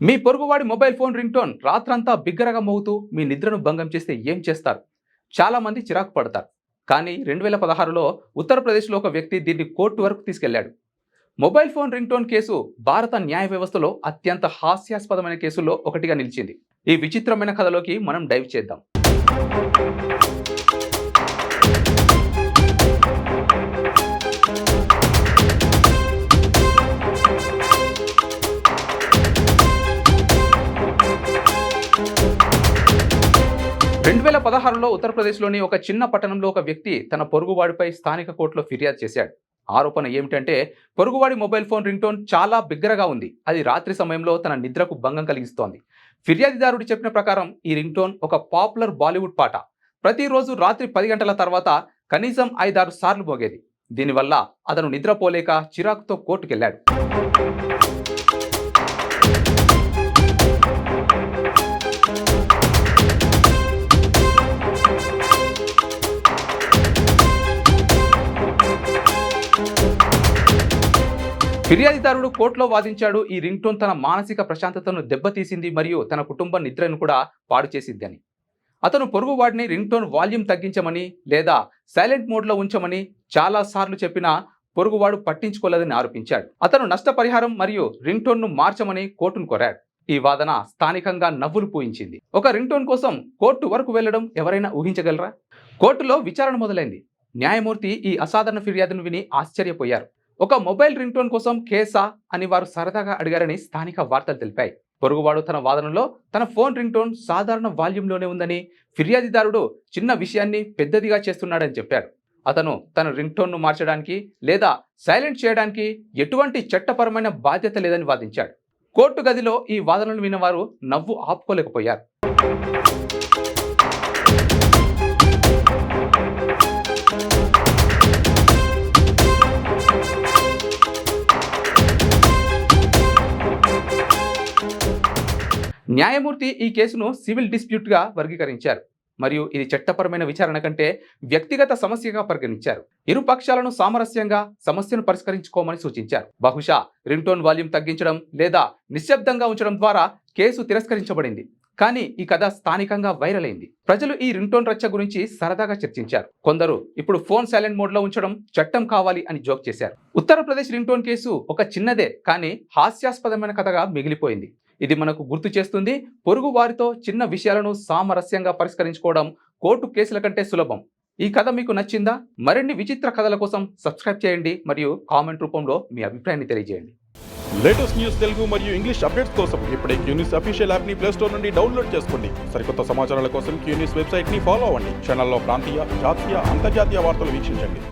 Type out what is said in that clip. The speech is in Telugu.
మీ పొరుగువాడి మొబైల్ ఫోన్ రింగ్ టోన్ రాత్రంతా బిగ్గరగా మోగుతూ మీ నిద్రను భంగం చేస్తే ఏం చేస్తారు? చాలా మంది చిరాకు పడతారు. కానీ 2016లో ఉత్తరప్రదేశ్లో ఒక వ్యక్తి దీన్ని కోర్టు వరకు తీసుకెళ్లాడు. Mobile phone ring tone case భారత న్యాయ వ్యవస్థలో అత్యంత హాస్యాస్పదమైన కేసుల్లో ఒకటిగా నిలిచింది. ఈ విచిత్రమైన కథలోకి మనం డైవ్ చేద్దాం. 2016లో ఉత్తరప్రదేశ్లోని ఒక చిన్న పట్టణంలో ఒక వ్యక్తి తన పొరుగువాడిపై స్థానిక కోర్టులో ఫిర్యాదు చేశాడు. ఆరోపణ ఏమిటంటే పొరుగువాడి మొబైల్ ఫోన్ రింగ్ టోన్ చాలా బిగ్గరగా ఉంది. అది రాత్రి సమయంలో తన నిద్రకు భంగం కలిగిస్తోంది. ఫిర్యాదుదారుడు చెప్పిన ప్రకారం ఈ రింగ్ టోన్ ఒక పాపులర్ బాలీవుడ్ పాట. ప్రతిరోజు రాత్రి 10 గంటల తర్వాత కనీసం 5-6 సార్లు మోగేది. దీనివల్ల అతను నిద్రపోలేక చిరాకుతో కోర్టుకెళ్లాడు. ఫిర్యాదుదారుడు కోర్టులో వాదించాడు, ఈ రింగ్ టోన్ తన మానసిక ప్రశాంతతను దెబ్బతీసింది మరియు తన కుటుంబ నిద్రను కూడా పాడు చేసిద్దని. అతను పొరుగువాడిని రింగ్ టోన్ వాల్యూమ్ తగ్గించమని లేదా సైలెంట్ మోడ్లో ఉంచమని చాలా సార్లు చెప్పినా పొరుగువాడు పట్టించుకోలేదని ఆరోపించాడు. అతను నష్టపరిహారం మరియు రింగ్ టోన్ను మార్చమని కోర్టును కోరాడు. ఈ వాదన స్థానికంగా నవ్వులు పూయించింది. ఒక రింగ్ టోన్ కోసం కోర్టు వరకు వెళ్లడం ఎవరైనా ఊహించగలరా? కోర్టులో విచారణ మొదలైంది. న్యాయమూర్తి ఈ అసాధారణ ఫిర్యాదును విని ఆశ్చర్యపోయారు. ఒక మొబైల్ రింగ్ టోన్ కోసం కేసా అని వారు సరదాగా అడిగారని స్థానిక వార్తలు తెలిపాయి. పొరుగువాడు తన వాదనలో తన ఫోన్ రింగ్ టోన్ సాధారణ వాల్యూమ్లోనే ఉందని, ఫిర్యాదుదారుడు చిన్న విషయాన్ని పెద్దదిగా చేస్తున్నాడని చెప్పాడు. అతను తన రింగ్ టోన్ను మార్చడానికి లేదా సైలెంట్ చేయడానికి ఎటువంటి చట్టపరమైన బాధ్యత లేదని వాదించాడు. కోర్టు గదిలో ఈ వాదనలు విన్నవారు నవ్వు ఆపుకోలేకపోయారు. న్యాయమూర్తి ఈ కేసును సివిల్ డిస్ప్యూట్గా వర్గీకరించారు మరియు ఇది చట్టపరమైన విచారణ కంటే వ్యక్తిగత సమస్యగా పరిగణించారు. ఇరు పక్షాలను సామరస్యంగా సమస్యను పరిష్కరించుకోమని సూచించారు. బహుశా రింగ్ టోన్ వాల్యూమ్ తగ్గించడం లేదా నిశ్శబ్దంగా ఉంచడం ద్వారా కేసు తిరస్కరించబడింది. కానీ ఈ కథ స్థానికంగా వైరల్ అయింది. ప్రజలు ఈ రింగ్ టోన్ రచ్చ గురించి సరదాగా చర్చించారు. కొందరు ఇప్పుడు ఫోన్ సైలెంట్ మోడ్లో ఉంచడం చట్టం కావాలి అని జోక్ చేశారు. ఉత్తరప్రదేశ్ రింగ్ టోన్ కేసు ఒక చిన్నదే కానీ హాస్యాస్పదమైన కథగా మిగిలిపోయింది. ఇది మనకు గుర్తు చేస్తుంది, పొరుగు వారితో చిన్న విషయాలను సామరస్యంగా పరిష్కరించుకోవడం కోర్టు కేసుల కంటే సులభం. ఈ కథ మీకు నచ్చిందా? మరిన్ని విచిత్ర కథల కోసం సబ్స్క్రైబ్ చేయండి మరియు కామెంట్ రూపంలో మీ అభిప్రాయాన్ని తెలియజేయండి. లేటెస్ట్ న్యూస్ తెలుగు మరియు ఇంగ్లీష్ అప్డేట్స్ కోసం ఇప్పుడే క్యూన్యూస్ అఫీషియల్ యాప్ ని ప్లే స్టోర్ నుండి డౌన్లోడ్ చేసుకోండి. సరికొత్త సమాచారాల కోసం క్యూన్యూస్ వెబ్సైట్ ని ఫాలో అవ్వండి. ఛానల్లో ప్రాంతీయ, జాతీయ, అంతర్జాతీయ వార్తలు వీక్షించండి.